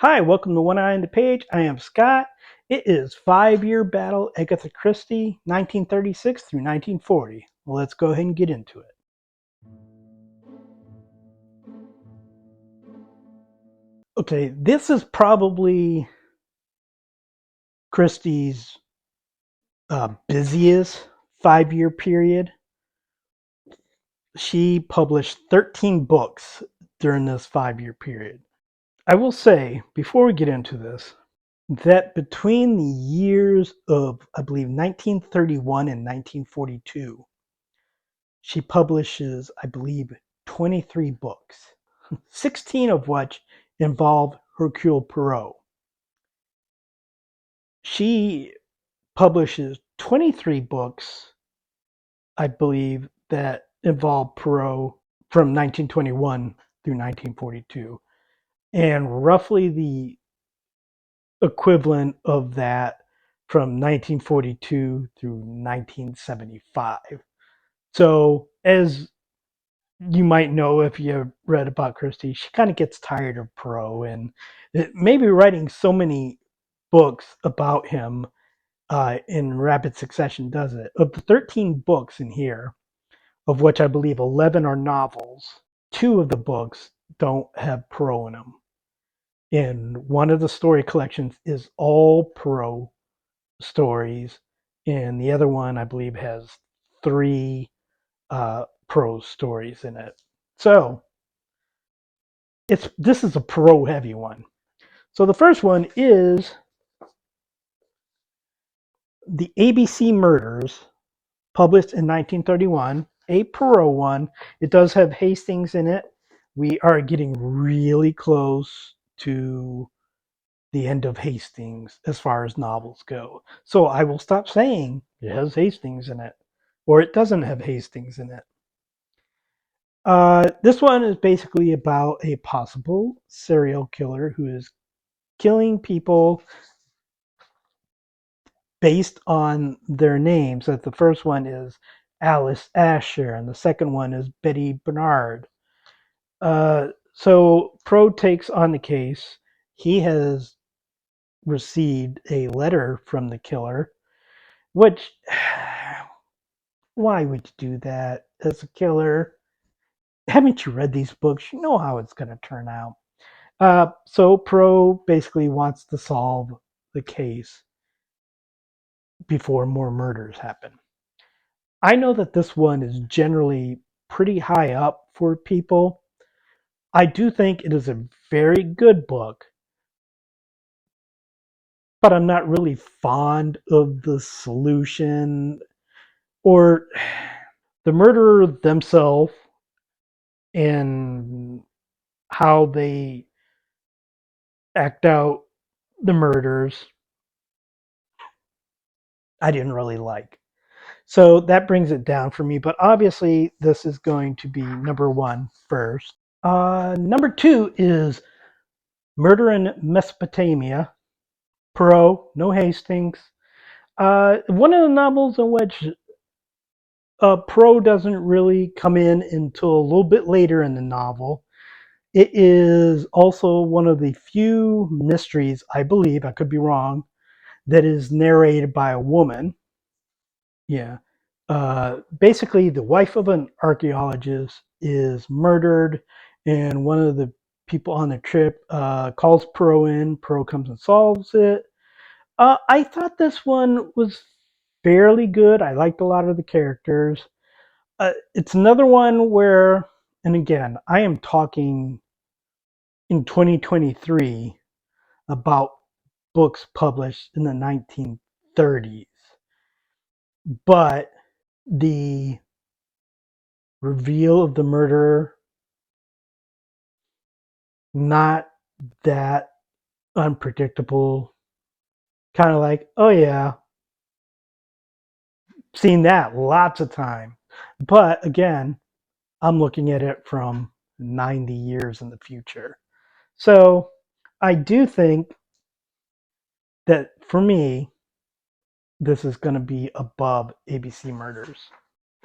Hi, welcome to One Eye on the Page. I am Scott. It is Five-Year Battle, Agatha Christie, 1936 through 1940. Well, let's go ahead and get into it. Okay, this is probably Christie's busiest 5-year period. She published 13 books during this 5-year period. I will say, before we get into this, that between the years of, I believe, 1931 and 1942, she publishes, I believe, 23 books, 16 of which involve Hercule Poirot. She publishes 23 books, I believe, that involve Poirot from 1921 through 1942, and roughly the equivalent of that from 1942 through 1975. So, as you might know if you read about Christie, she kind of gets tired of Poirot, and maybe writing so many books about him in rapid succession does it. Of the 13 books in here, of which I believe 11 are novels, two of the books don't have Poirot in them. And one of the story collections is all Poirot stories, and the other one I believe has three prose stories in it. So this is a pro heavy one. So the first one is the ABC Murders, published in 1931, a pro one. It does have Hastings in it. We are getting really close to the end of Hastings as far as novels go. So I will stop saying it has Hastings in it, or it doesn't have Hastings in it. This one is basically about a possible serial killer who is killing people based on their names. That the first one is Alice Asher, and the second one is Betty Bernard. So Pro takes on the case. He has received a letter from the killer, which why would you do that as a killer? Haven't you read these books? You know how it's going to turn out. So Pro basically wants to solve the case before more murders happen. I know that this one is generally pretty high up for people. I do think it is a very good book, but I'm not really fond of the solution or the murderer themselves and how they act out the murders. I didn't really like. So that brings it down for me, but obviously this is going to be number one first. Number two is Murder in Mesopotamia. Poirot, no Hastings. One of the novels in which Poirot doesn't really come in until a little bit later in the novel. It is also one of the few mysteries, I believe, I could be wrong, that is narrated by a woman. Yeah. Basically, the wife of an archaeologist is murdered, and one of the people on the trip calls Poirot in. Poirot comes and solves it. I thought this one was fairly good. I liked a lot of the characters. It's another one where, and again, I am talking in 2023 about books published in the 1930s, but the reveal of the murderer, not that unpredictable. Kind of like, oh yeah, seen that lots of time. But again, I'm looking at it from 90 years in the future. So I do think that for me, this is going to be above ABC Murders.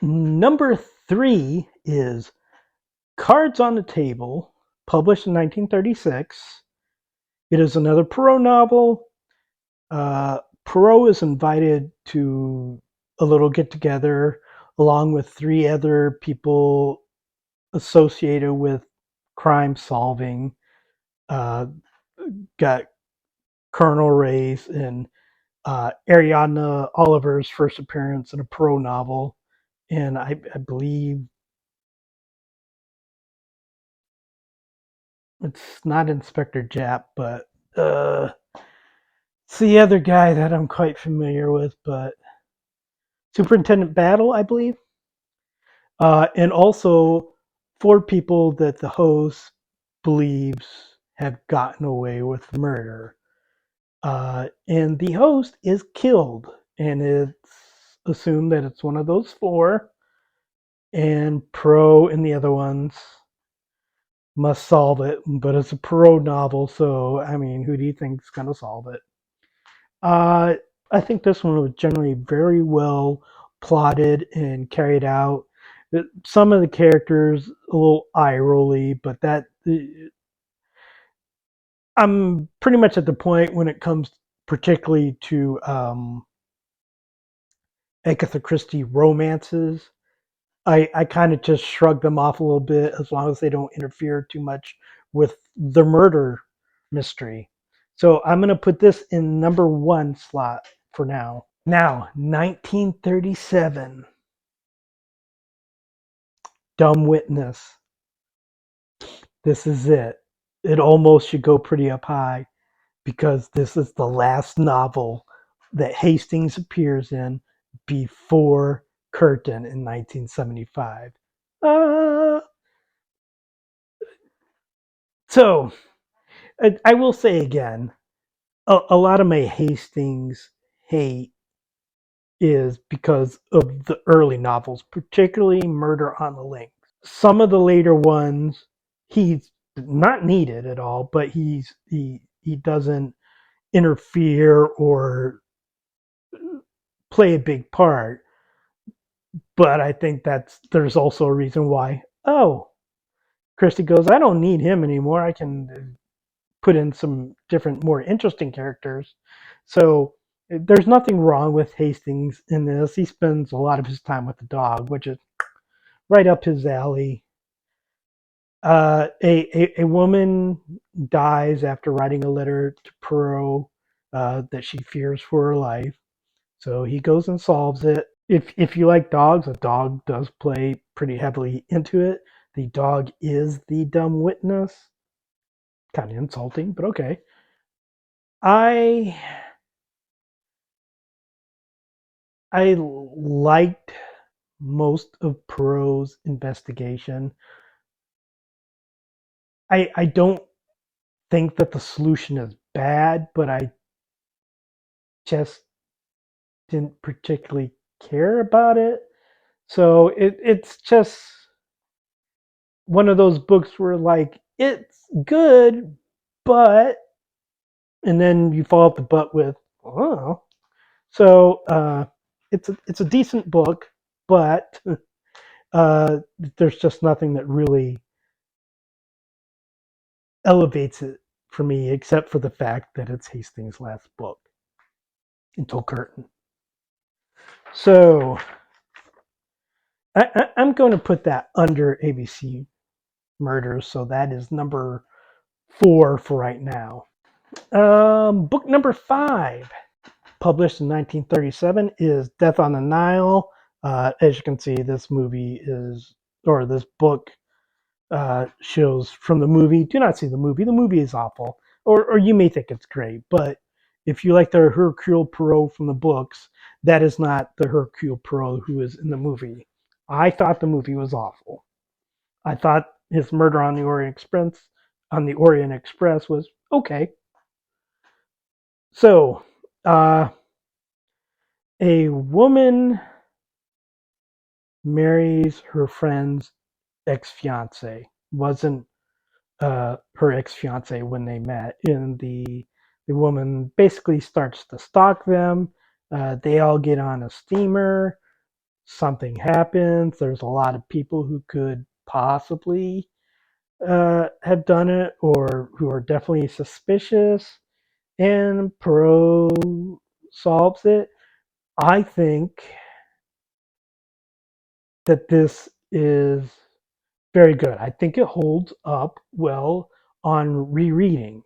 Number three is Cards on the Table, published in 1936. It is another Perot novel. Perot is invited to a little get together along with three other people associated with crime solving. Uh, got Colonel Ray's and Ariadna Oliver's first appearance in a Perot novel, and I believe it's not Inspector Japp, but it's the other guy that I'm quite familiar with, but Superintendent Battle, I believe. And also four people that the host believes have gotten away with murder. And the host is killed, and it's assumed that it's one of those four. And Pro and the other ones must solve it, but it's a Pro novel, so I mean, who do you think's gonna solve it? Uh, I think this one was generally very well plotted and carried out. Some of the characters a little eye rolly, but that I'm pretty much at the point when it comes particularly to Agatha Christie romances. I kind of just shrug them off a little bit as long as they don't interfere too much with the murder mystery. So I'm going to put this in number one slot for now. Now, 1937, Dumb Witness. This is it. It almost should go pretty up high because this is the last novel that Hastings appears in before Curtin in 1975. Uh, so, I will say again, a lot of my Hastings hate is because of the early novels, particularly Murder on the Lake. Some of the later ones, he's not needed at all, but he doesn't interfere or play a big part. But I think there's also a reason why. Oh, Christie goes, I don't need him anymore. I can put in some different, more interesting characters. So there's nothing wrong with Hastings in this. He spends a lot of his time with the dog, which is right up his alley. A woman dies after writing a letter to Perot that she fears for her life. So he goes and solves it. If you like dogs, a dog does play pretty heavily into it. The dog is the dumb witness. Kind of insulting, but okay. I I liked most of Perot's investigation. I don't think that the solution is bad, but I just didn't particularly care about it. So it's just one of those books where like it's good, but and then you follow up the butt with oh. So it's a decent book, but uh, there's just nothing that really elevates it for me, except for the fact that it's Hastings' last book until Curtin. So I'm going to put that under ABC Murders. So that is number four for right now. Book number five, published in 1937, is Death on the Nile. As you can see, this movie is, or this book shows from the movie. Do not see the movie. The movie is awful, or you may think it's great, but if you like the Hercule Poirot from the books, that is not the Hercule Poirot who is in the movie. I thought the movie was awful. I thought his Murder on the Orient Express was okay. So, uh, a woman marries her friend's ex-fiance. Wasn't her ex-fiance when they met, and the woman basically starts to stalk them. They all get on a steamer. Something happens. There's a lot of people who could possibly have done it or who are definitely suspicious, and Perot solves it. I think that this is very good. I think it holds up well on rereadings.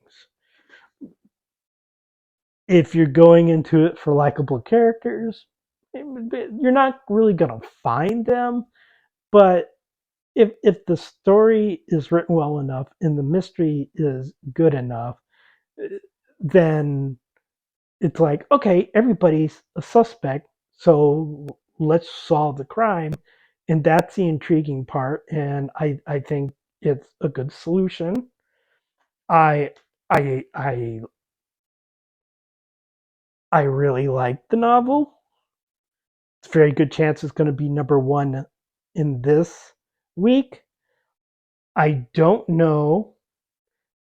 If you're going into it for likable characters, you're not really going to find them. But if the story is written well enough and the mystery is good enough, then it's like, okay, everybody's a suspect, so let's solve the crime. And that's the intriguing part. And I think it's a good solution. I I I really like the novel. It's a very good chance it's going to be number one in this week. I don't know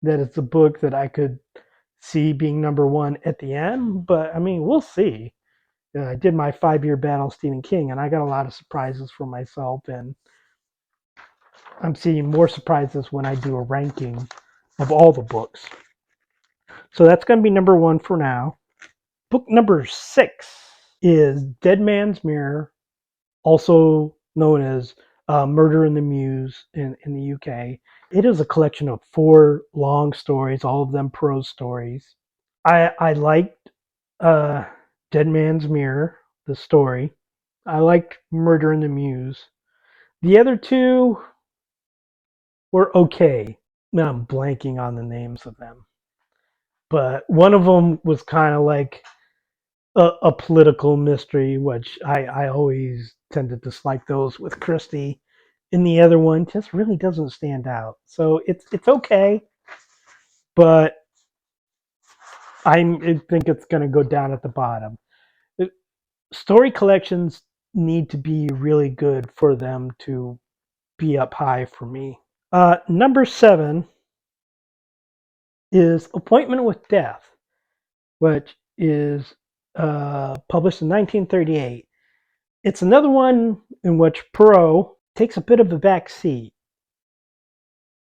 that it's a book that I could see being number one at the end, but I mean, we'll see. I did my 5 year battle Stephen King, and I got a lot of surprises for myself, and I'm seeing more surprises when I do a ranking of all the books. So that's going to be number one for now. Book number 6 is Dead Man's Mirror, also known as Murder in the Mews in the UK. It is a collection of 4 long stories, all of them prose stories. I liked uh, Dead Man's Mirror, the story. I liked Murder in the Mews. The other 2 were okay. Now I'm blanking on the names of them. But one of them was kind of like a political mystery, which I always tend to dislike those with Christie. And the other one just really doesn't stand out. So it's okay, but I think it's going to go down at the bottom. Story collections need to be really good for them to be up high for me. Number 7 is Appointment with Death, which is published in 1938. It's another one in which Perot takes a bit of a back seat.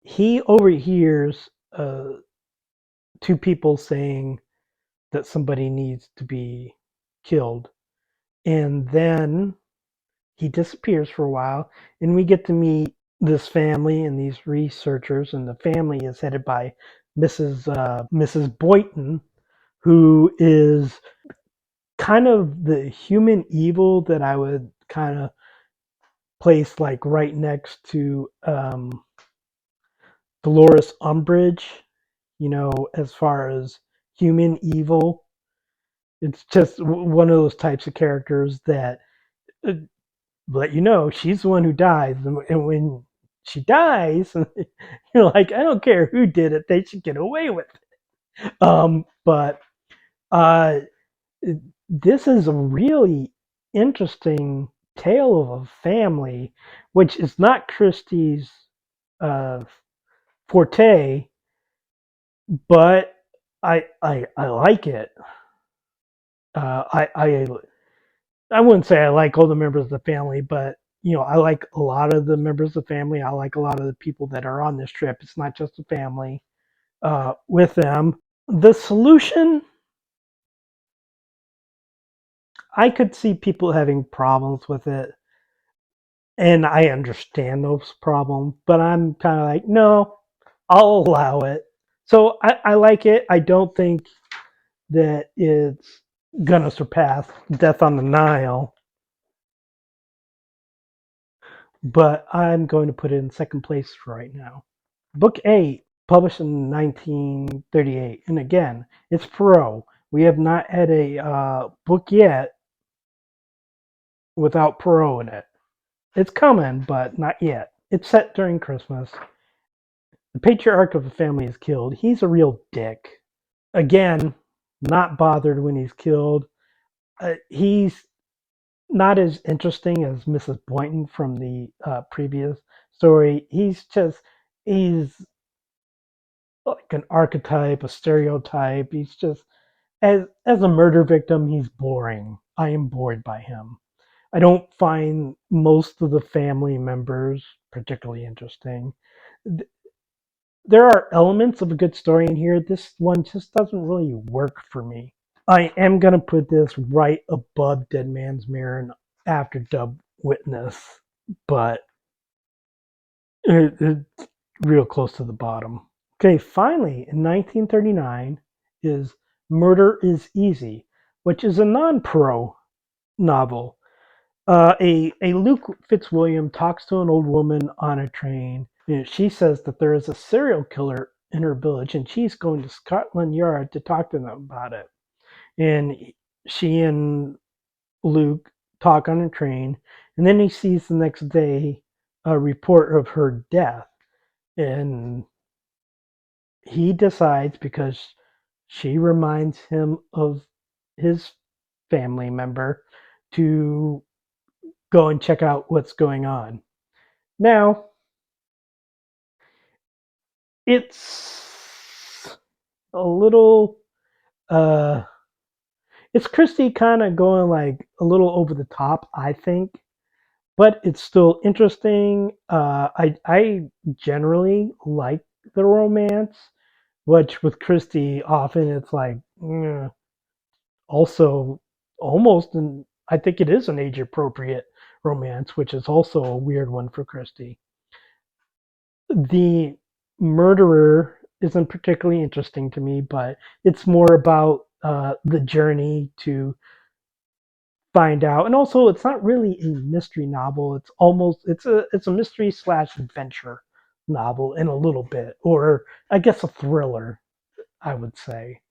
He overhears 2 people saying that somebody needs to be killed, and then he disappears for a while, and we get to meet this family and these researchers, and the family is headed by Mrs. Boynton, who is kind of the human evil that I would kind of place like right next to Dolores Umbridge, as far as human evil. It's just one of those types of characters that uh, let you know she's the one who dies. And when she dies, you're like, I don't care who did it, they should get away with it. But uh, this is a really interesting tale of a family, which is not Christie's uh, forte, but I like it. I wouldn't say I like all the members of the family, but I like a lot of the members of the family. I like a lot of the people that are on this trip. It's not just a family with them. The solution, I could see people having problems with it, and I understand those problems, but I'm kind of like, no, I'll allow it. So I like it. I don't think that it's gonna surpass Death on the Nile, but I'm going to put it in second place for right now. Book 8, published in 1938, and again, it's Perot. We have not had a book yet without Perot in it. It's coming, but not yet. It's set during Christmas. The patriarch of the family is killed. He's a real dick. Again, not bothered when he's killed. He's not as interesting as Mrs. Boynton from the previous story. He's like an archetype, a stereotype. He's just as a murder victim, he's boring. I am bored by him. I don't find most of the family members particularly interesting. there are elements of a good story in here. This one just doesn't really work for me. I am gonna put this right above Dead Man's Mirror and after Dub Witness, but it's real close to the bottom. Okay, finally, in 1939 is Murder is Easy, which is a non-pro novel. A Luke Fitzwilliam talks to an old woman on a train. She says that there is a serial killer in her village, and she's going to Scotland Yard to talk to them about it. And she and Luke talk on a train, and then he sees the next day a report of her death, and he decides because she reminds him of his family member to go and check out what's going on. Now, it's a little uh it's Christie kind of going like a little over the top, I think, but it's still interesting. I generally like the romance, which with Christie often it's like also almost and I think it is an age appropriate romance, which is also a weird one for Christie. The murderer isn't particularly interesting to me, but it's more about the journey to find out. And also, it's not really a mystery novel. It's a mystery slash adventure novel in a little bit, or I guess a thriller, I would say.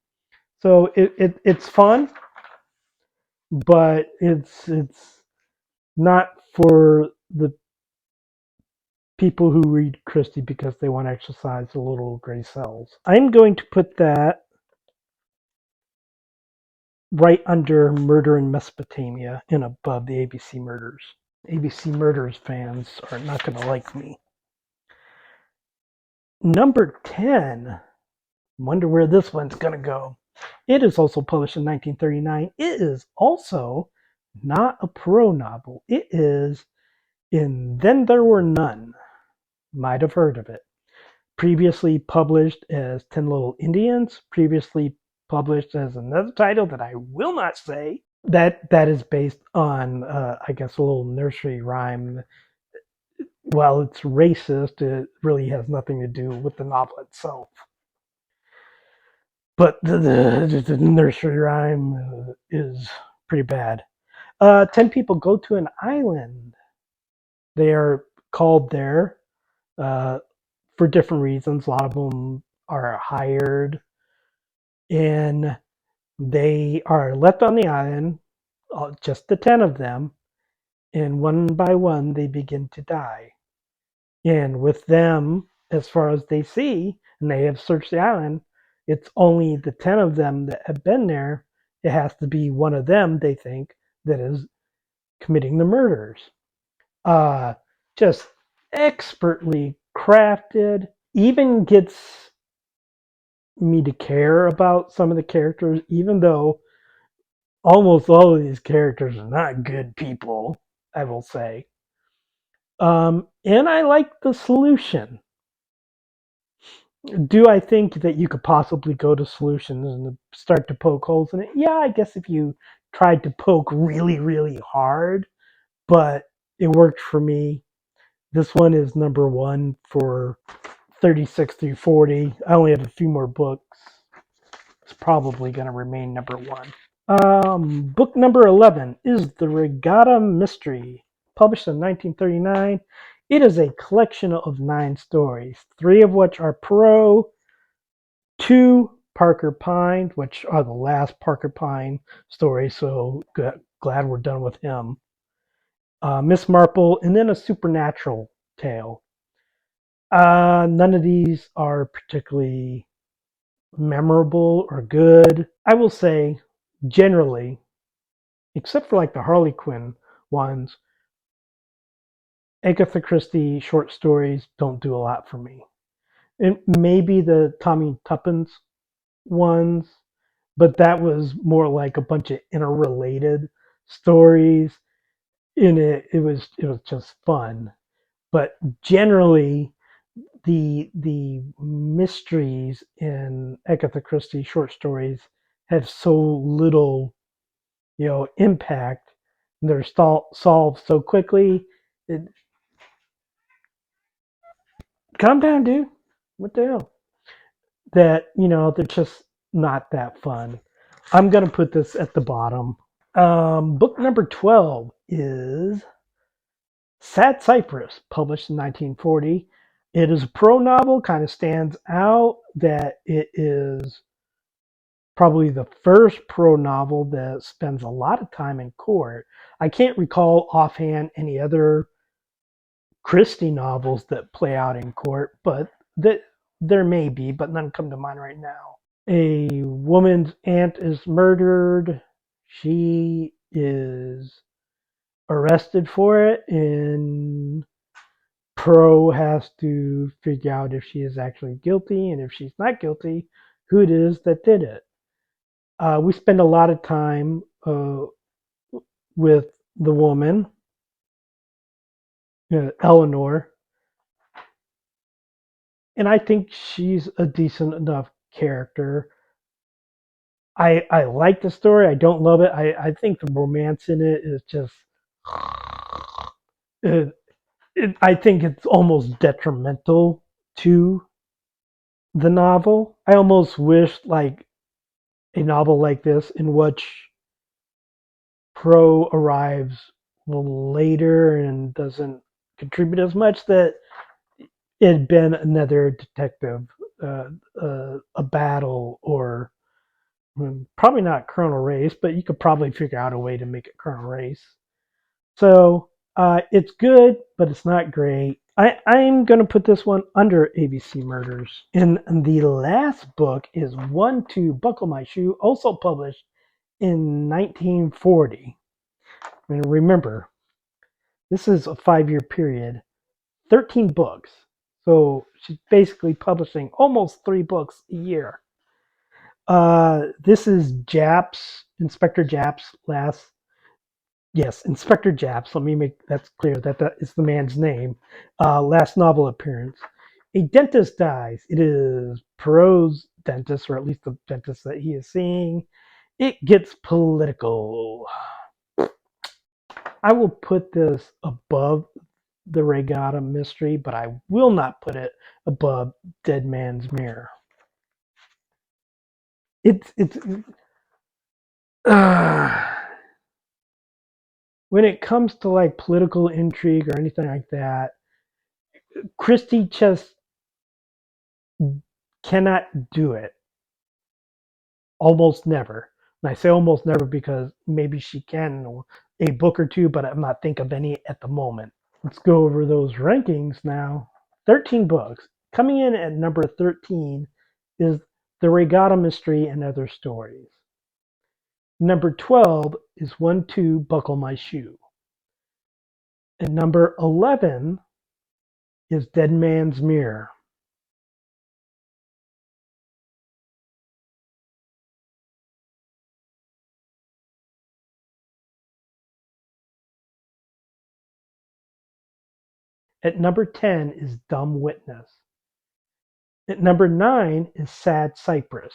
So it's fun, but it's not for the people who read Christie because they want to exercise the little gray cells. I'm going to put that right under Murder in Mesopotamia and above the ABC Murders. ABC Murders fans are not going to like me. Number 10. Wonder where this one's going to go. It is also published in 1939. It is also not a pro novel. It is in Then There Were None. Might have heard of it. Previously published as 10 Little Indians. Previously published as another title that I will not say. That is based on, I guess, a little nursery rhyme. While it's racist, it really has nothing to do with the novel itself. But the nursery rhyme is pretty bad. 10 people go to an island. They are called there uh, for different reasons. A lot of them are hired, and they are left on the island, just the 10 of them, and one by one they begin to die. And with them, as far as they see, and they have searched the island, it's only the 10 of them that have been there. It has to be one of them, they think, that is committing the murders. Uh, just expertly crafted, even gets me to care about some of the characters, even though almost all of these characters are not good people, I will say. And I like the solution. Do I think that you could possibly go to solutions and start to poke holes in it? Yeah, I guess if you tried to poke really, really hard, but it worked for me. This one is number one for 36 through 40. I only have a few more books. It's probably going to remain number one. Book number 11 is The Regatta Mystery, published in 1939. It is a collection of 9 stories, 3 of which are pro, 2 Parker Pine, which are the last Parker Pine stories, so glad we're done with him. Miss Marple, and then a supernatural tale. None of these are particularly memorable or good. I will say, generally, except for like the Harley Quinn ones, Agatha Christie short stories don't do a lot for me. And maybe the Tommy Tuppence ones, but that was more like a bunch of interrelated stories. In it was just fun. But generally, the mysteries in Agatha Christie short stories have so little, impact. They're solved so quickly. It, calm down, dude. What the hell? That they're just not that fun. I'm gonna put this at the bottom. Book number 12 is Sad Cypress, published in 1940. It is a pro novel, kind of stands out that it is probably the first pro novel that spends a lot of time in court. I can't recall offhand any other Christie novels that play out in court, but that there may be, but none come to mind right now. A woman's aunt is murdered. She is arrested for it, and Pro has to figure out if she is actually guilty, and if she's not guilty, who it is that did it. We spend a lot of time with the woman, Eleanor, and I think she's a decent enough character. I like the story. I don't love it. I think the romance in it is just. I think it's almost detrimental to the novel. I almost wish like a novel like this in which Pro arrives later and doesn't contribute as much, that it had been another detective, a battle, or probably not Colonel Race, but you could probably figure out a way to make it Colonel Race. So it's good, but it's not great. I'm going to put this one under ABC Murders. And the last book is One to Buckle My Shoe, also published in 1940. And remember, this is a 5-year period, 13 books. So she's basically publishing almost 3 books a year. This is Inspector Japp's last. Yes, Inspector Japs. Let me make that clear that is the man's name. Last novel appearance. A dentist dies. It is Perot's dentist, or at least the dentist that he is seeing. It gets political. I will put this above the Regatta Mystery, but I will not put it above Dead Man's Mirror. It's when it comes to like political intrigue or anything like that, Christie just cannot do it. Almost never. And I say almost never because maybe she can a book or two, but I'm not thinking of any at the moment. Let's go over those rankings now. 13 books. Coming in at number 13 is The Regatta Mystery and Other Stories. Number 12 is One to Buckle My Shoe. And number 11 is Dead Man's Mirror. At number 10 is Dumb Witness. At number 9 is Sad Cypress.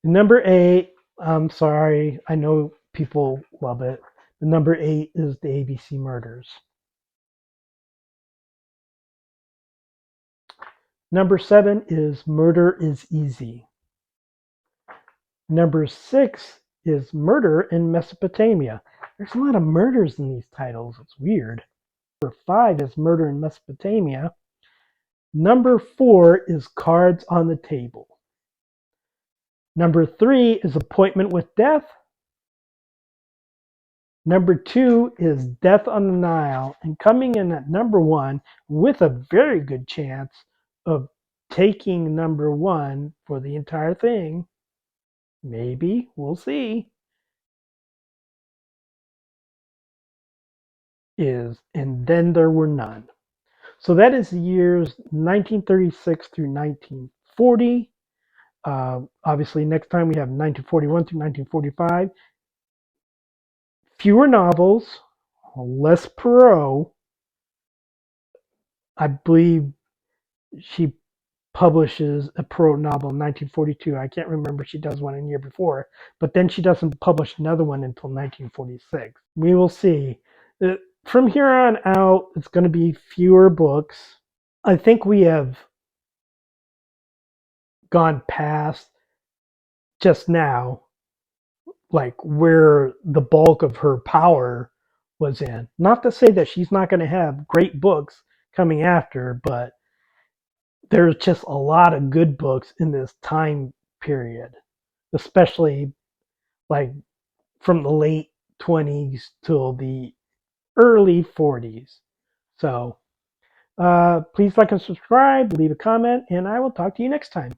Number 8, I'm sorry, I know people love it. The number 8 is the ABC Murders. Number 7 is Murder is Easy. Number 6 is Murder in Mesopotamia. There's a lot of murders in these titles. It's weird. Number 5 is Murder in Mesopotamia. Number 4 is Cards on the Table. Number 3 is Appointment with Death. Number 2 is Death on the Nile. And coming in at number 1 with a very good chance of taking number 1 for the entire thing, maybe, we'll see, is And Then There Were None. So that is the years 1936 through 1940. Obviously, next time we have 1941 through 1945. Fewer novels, less Perot, I believe she publishes a pro novel in 1942. I can't remember if she does one in the year before, but then she doesn't publish another one until 1946. We will see. From here on out, it's going to be fewer books. I think we have gone past just now, like where the bulk of her power was in. Not to say that she's not going to have great books coming after, but there's just a lot of good books in this time period, especially like from the late 20s till the early 40s. So please like and subscribe, leave a comment, and I will talk to you next time.